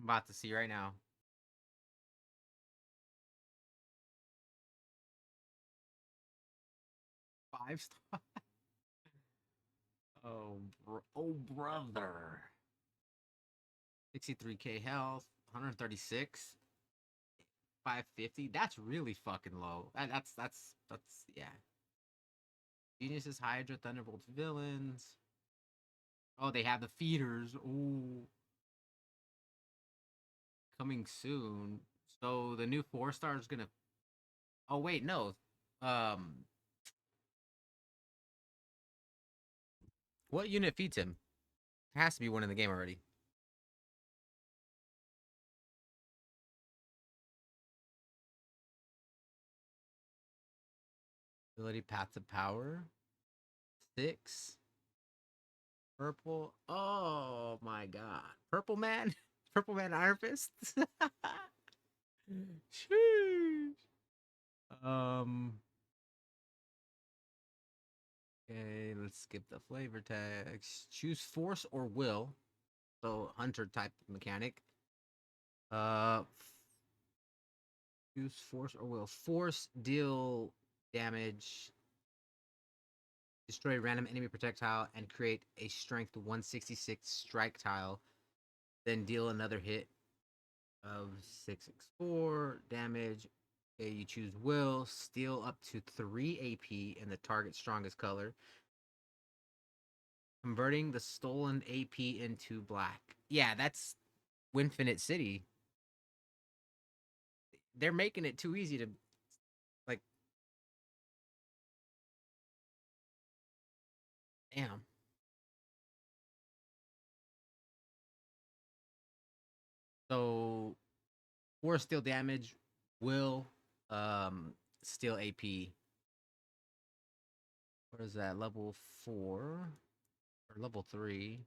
about to see right now. Five star. Oh, brother. 63k health, 136, 550. That's really fucking low. That's yeah. Geniuses, Hydra, Thunderbolt villains. Oh, they have the feeders. Ooh, coming soon. So the new 4-star is gonna. Oh wait, no. Um, what unit feeds him? There has to be one in the game already. Ability path to power. 6. Purple. Oh my god. Purple man. Purple man Iron Fist. Sheesh. Um. Okay, let's skip the flavor text. Choose force or will. So hunter type mechanic. Uh, choose force or will. Force deal damage, destroy random enemy projectile, and create a strength 166 strike tile. Then deal another hit of 664 damage. Okay, you choose will, steal up to 3 AP in the target's strongest color, converting the stolen AP into black. Yeah, that's Winfinite City. They're making it too easy to like. Damn. So 4 steal damage, will steal AP. What is that? Level 4 or level 3?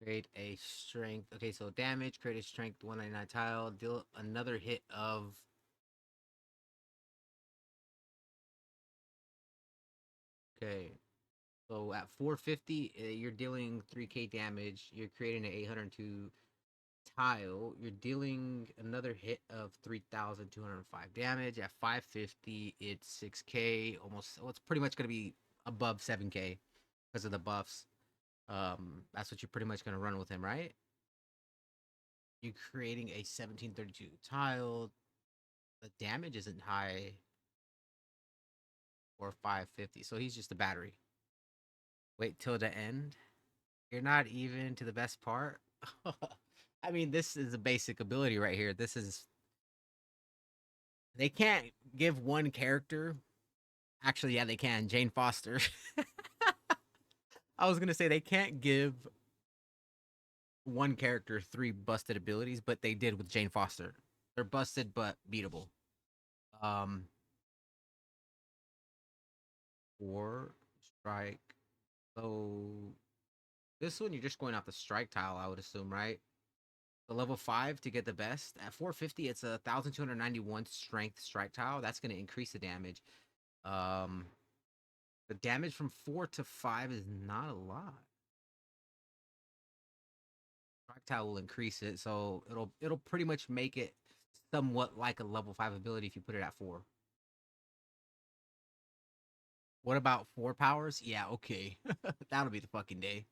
Create a strength. Okay, so damage, create a strength 199 tile, deal another hit of. Okay, so at 450, you're dealing 3k damage. You're creating an 802 tile. You're dealing another hit of 3,205 damage. At 550, it's 6k. Almost, well, it's pretty much going to be above 7k because of the buffs. That's what you're pretty much going to run with him, right? You're creating a 1732 tile. The damage isn't high or 550, so he's just a battery. Wait till the end. You're not even to the best part. I mean, this is a basic ability right here. This is they can't give one character. Actually, yeah, they can. Jane Foster. I was gonna say they can't give one character 3 busted abilities, but they did with Jane Foster. They're busted but beatable. Um, 4 strike. So this one you're just going off the strike tile, I would assume, right? The level 5 to get the best. At 450, it's a 1,291 strength strike tile. That's going to increase the damage. Um, the damage from 4 to 5 is not a lot. Strike tile will increase it, so it'll pretty much make it somewhat like a level 5 ability if you put it at 4. What about 4 powers? Yeah, okay. That'll be the fucking day.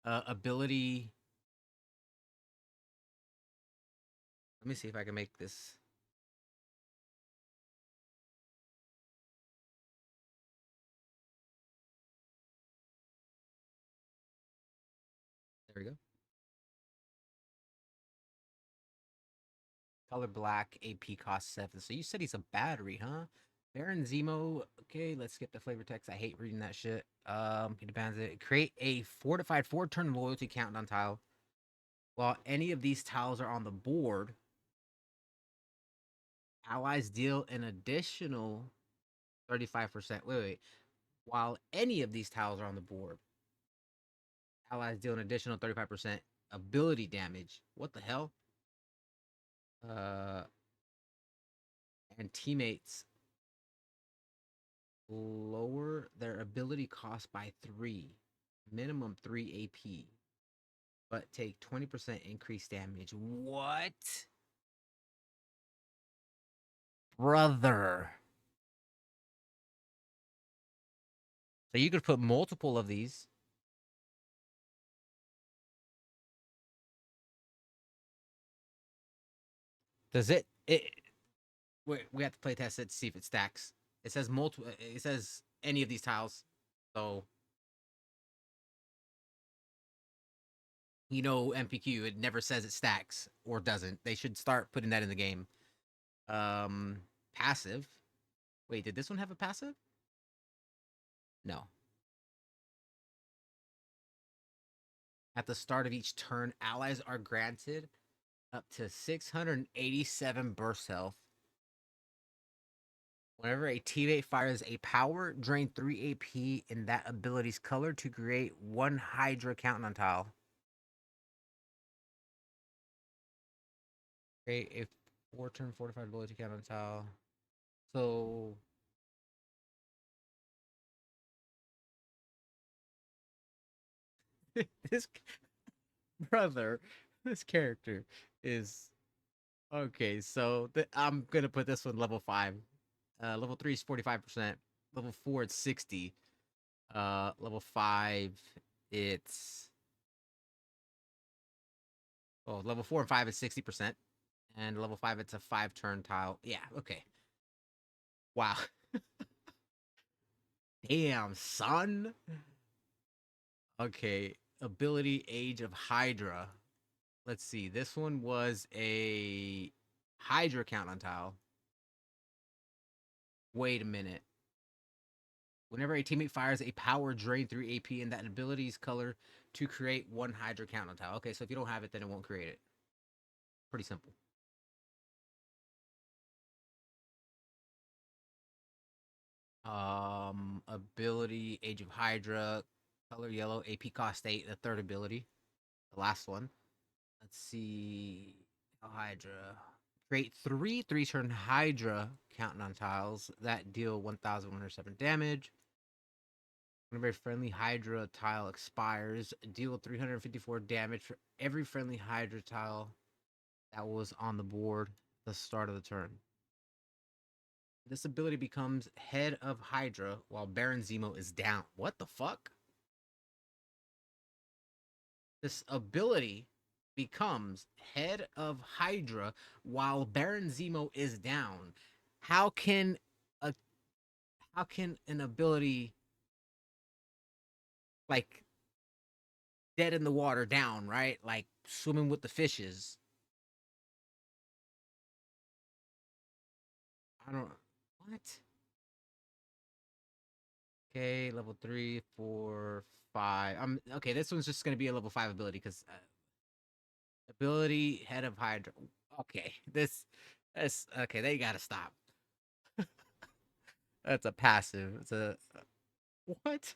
Ability. Let me see if I can make this. There we go. Color black, AP cost 7. So you said he's a battery, huh? Baron ZEMO. Okay, let's skip the flavor text. I hate reading that shit. He depends it. Create a fortified 4-turn loyalty countdown tile. While any of these tiles are on the board, allies deal an additional 35%. Wait. While any of these tiles are on the board, allies deal an additional 35% ability damage. What the hell? Uh, and teammates lower their ability cost by 3. minimum 3 AP, but take 20% increased damage. What? Brother. So you could put multiple of these. Does it we have to play test it to see if it stacks. It says multiple. It says any of these tiles. So MPQ. It never says it stacks or doesn't. They should start putting that in the game. Um, Passive. Wait, did this one have a passive? No. At the start of each turn, allies are granted up to 687 burst health. Whenever a teammate fires a power, drain 3 AP in that ability's color to create one Hydra countdown tile. Create a 4-turn fortified ability countdown tile. So this brother, this character is okay. So I'm gonna put this one level 5. Level 3 is 45%. Level 4 it's 60. Level 5 it's level 4 and 5 is 60%. And level 5 it's a 5-turn tile. Yeah, okay. Wow. Damn, son. Okay. Ability Age of Hydra. Let's see. This one was a Hydra countdown tile. Wait a minute. Whenever a teammate fires a power, drain 3 AP in that ability's color to create one Hydra countdown tile. Okay, so if you don't have it, then it won't create it. Pretty simple. Ability Age of Hydra, color yellow, AP cost 8, the third ability, the last one. Let's see. Hydra. Create 3 3-turn Hydra countdown tiles that deal 1,107 damage. Whenever a friendly Hydra tile expires, deal 354 damage for every friendly Hydra tile that was on the board at the start of the turn. This ability becomes Head of Hydra while Baron Zemo is down. What the fuck? This ability becomes Head of Hydra while Baron Zemo is down. How can a how can an ability like dead in the water down, right? Like swimming with the fishes. I don't what? Okay, level 3, 4, 5. Okay. This one's just gonna be a level 5 ability because ability Head of Hydra. Okay, this okay. They gotta stop. That's a passive. It's a what?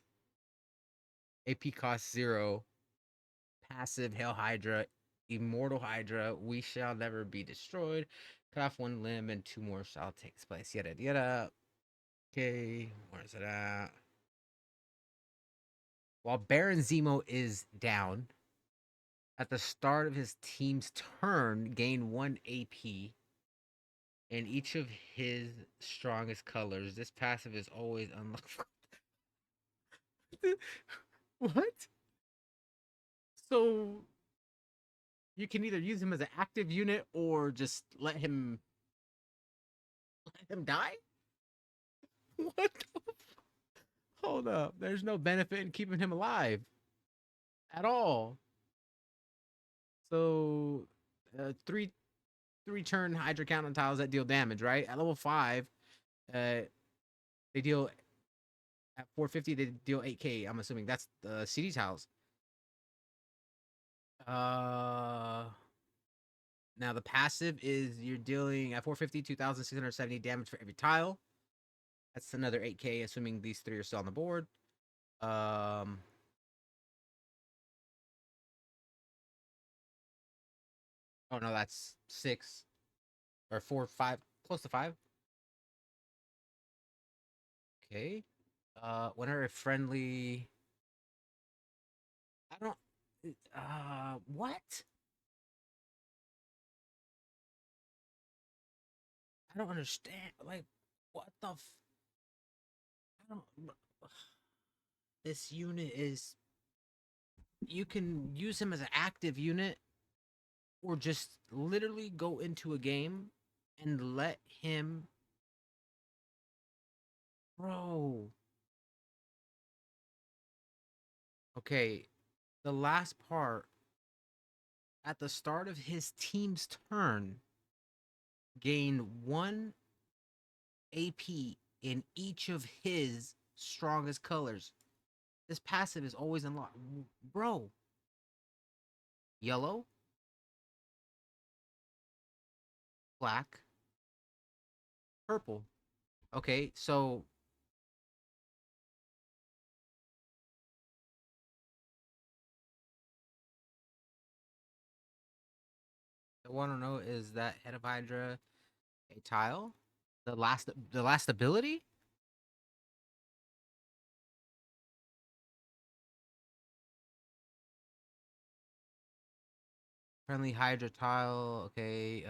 AP cost 0. Passive Hail Hydra, Immortal Hydra. We shall never be destroyed. Cut off one limb and 2 more shall take its place. Yada yada. Okay, where's it at? While Baron Zemo is down, at the start of his team's turn, gain 1 AP in each of his strongest colors. This passive is always unlocked. What? So you can either use him as an active unit or just let him die? What the hold up. There's no benefit in keeping him alive at all. So, three turn Hydra counter tiles that deal damage, right? At level 5, uh, they deal at 450. They deal 8K. I'm assuming that's the CD tiles. Uh, Now the passive is you're dealing at 450 2,670 damage for every tile. That's another 8K, assuming these 3 are still on the board. Um, oh no, that's 6 or 4, 5, close to 5. Okay. Whenever a friendly What? I don't understand. Like, what the? I don't. This unit is. You can use him as an active unit, or just literally go into a game and let him. Bro. Okay, the last part at the start of his team's turn, gain 1 AP in each of his strongest colors. This passive is always unlocked. Bro, yellow, black, purple. Okay, so I want to know, is that Head of Hydra a tile? The last ability? Friendly Hydra tile. Okay.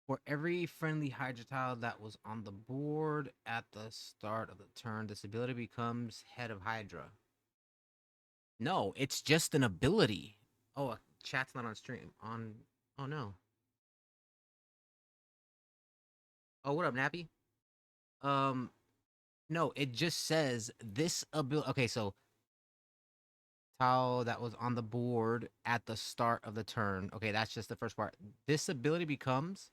For every friendly Hydra tile that was on the board at the start of the turn, this ability becomes Head of Hydra. No, it's just an ability. Oh, chat's not on stream. On. Oh no. Oh, what up, Nappy? Um, no, it just says this ability. Okay, so tile that was on the board at the start of the turn. Okay, that's just the first part. This ability becomes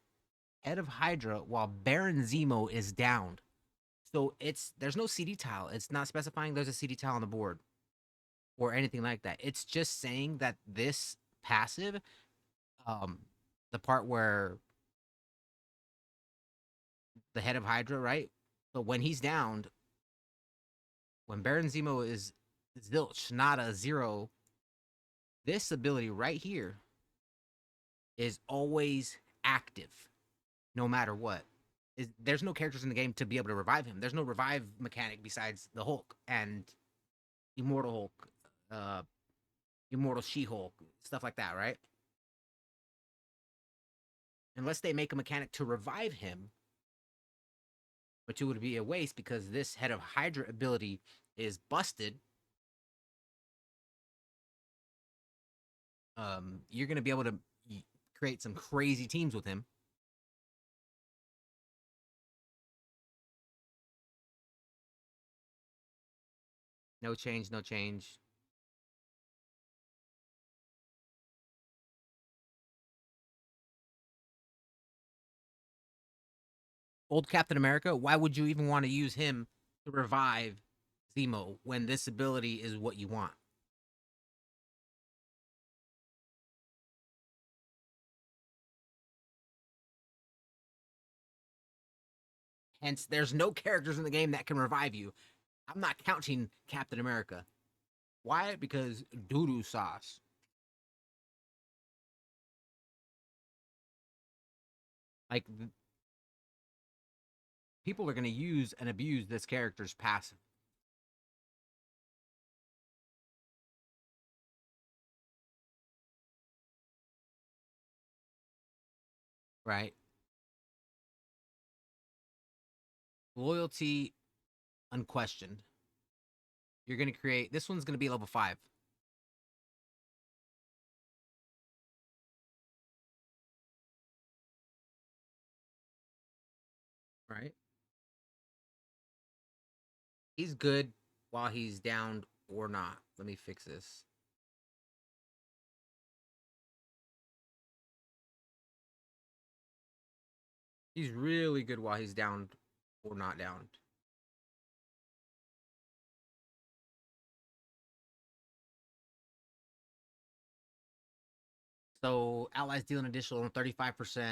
Head of Hydra while Baron Zemo is downed. So there's no CD tile. It's not specifying there's a CD tile on the board or anything like that. It's just saying that this passive, um, the part where the Head of Hydra, right? So when he's downed, when Baron Zemo is zilch, not a zero, this ability right here is always active, no matter what. There's no characters in the game to be able to revive him. There's no revive mechanic besides the Hulk and Immortal Hulk, uh, Immortal She-Hulk, stuff like that, right? Unless they make a mechanic to revive him, which it would be a waste because this Head of Hydra ability is busted. You're gonna be able to create some crazy teams with him. No change, no change. Old Captain America, why would you even want to use him to revive Zemo when this ability is what you want? Hence, there's no characters in the game that can revive you. I'm not counting Captain America. Why? Because doo-doo sauce. Like, people are going to use and abuse this character's passive. Right? Loyalty, unquestioned. You're going to create, this one's going to be level 5. Right? He's good while he's down or not. Let me fix this. He's really good while he's down or not down. So allies deal an additional 35%.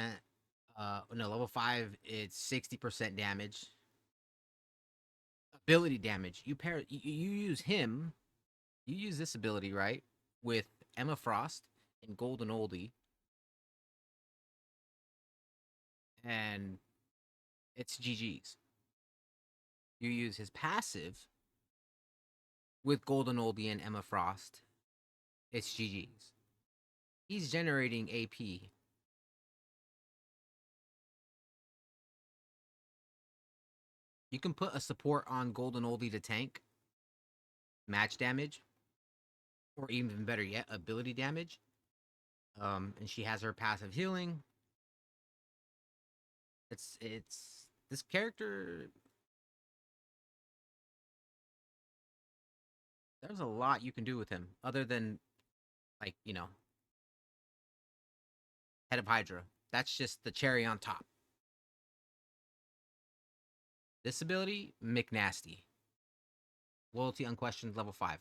No, level 5, it's 60% damage. Ability damage. You use him. You use this ability, right? With Emma Frost and Golden Oldie. And it's GG's. You use his passive with Golden Oldie and Emma Frost. it's GG's. He's generating AP. You can put a support on Golden Oldie to tank match damage, or even better yet, ability damage. And she has her passive healing. It's this character. There's a lot you can do with him, other than like head of Hydra. That's just the cherry on top. This ability, McNasty. Loyalty unquestioned, level 5.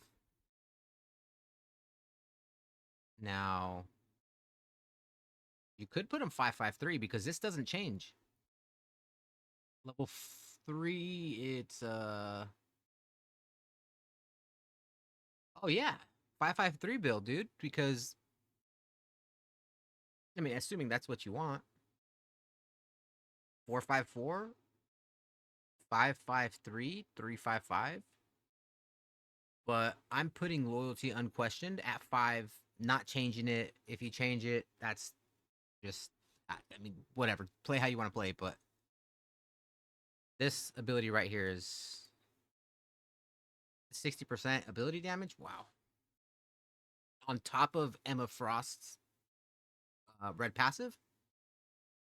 Now, you could put him 553 because this doesn't change. Level 3, it's oh yeah, 553 build, dude. Because I mean, assuming that's what you want, 454, 553, 355. But I'm putting loyalty unquestioned at 5, not changing it. If you change it, that's just, I mean, whatever. Play how you want to play, but this ability right here is 60% ability damage. Wow. On top of Emma Frost's red passive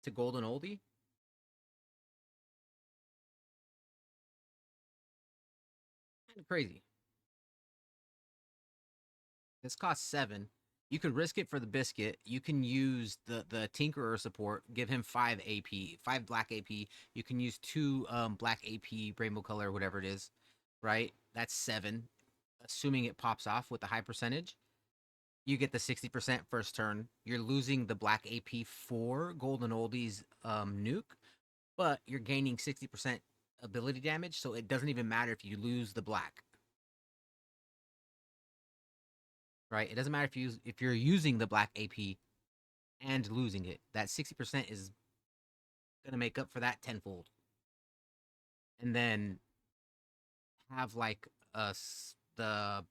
to Golden Oldie. Kind of crazy. This costs 7. You could risk it for the biscuit. You can use the Tinkerer support, give him 5 AP, 5 black AP. You can use 2 black AP, rainbow color, whatever it is, right? That's 7. Assuming it pops off with a high percentage, you get the 60% first turn. You're losing the black AP for Golden Oldie's nuke, but you're gaining 60% ability damage, so it doesn't even matter if you lose the black. Right? It doesn't matter if you're using the black AP and losing it. That 60% is gonna make up for that tenfold. And then have like the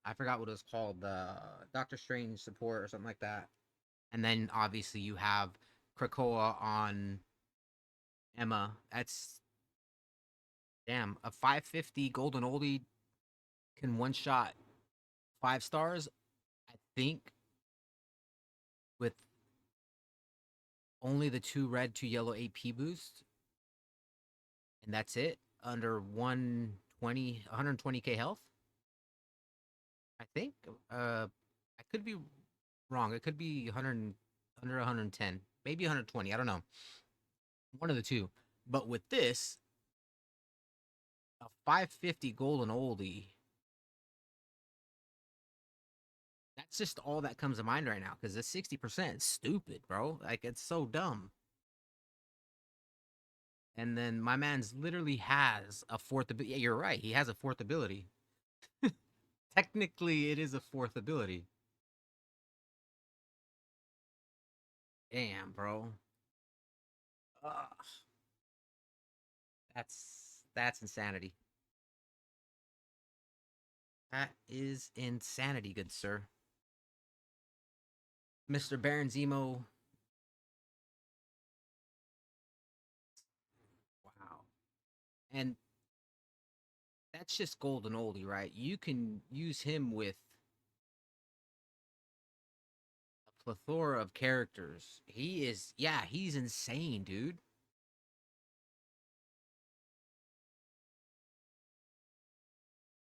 I forgot what it was called, the Doctor Strange support or something like that. And then obviously you have Krakoa on Emma. That's damn, a 550 golden oldie can one shot 5 stars. I think with only the 2 red, 2 yellow AP boost, and that's it under 120k health. I think I could be wrong. It could be 100 under 110, maybe 120. I don't know. One of the two. But with this, a 550 golden oldie, that's just all that comes to mind right now because the 60% is stupid, bro. Like it's so dumb. And then my man's literally has a fourth ability. Yeah, you're right. He has a fourth ability. Technically, it is a fourth ability. Damn, bro. Ugh, that's insanity. That is insanity, good sir. Mr. Baron Zemo. Wow. And that's just golden oldie, right? You can use him with a plethora of characters. He is, yeah, he's insane, dude.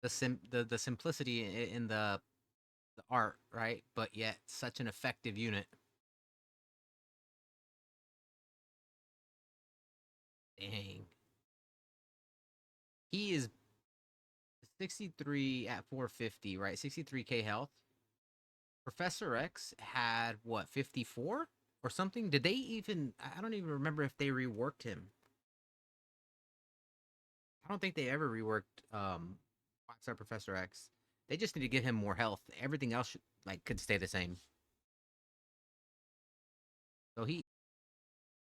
The simplicity in the art, right? But yet such an effective unit. Dang. He is 63 at 450, right? 63k health. Professor X had what, 54 or something? Did they even I don't even remember if they reworked him. I don't think they ever reworked 5-star Professor X. They just need to give him more health. Everything else should, like could stay the same. So he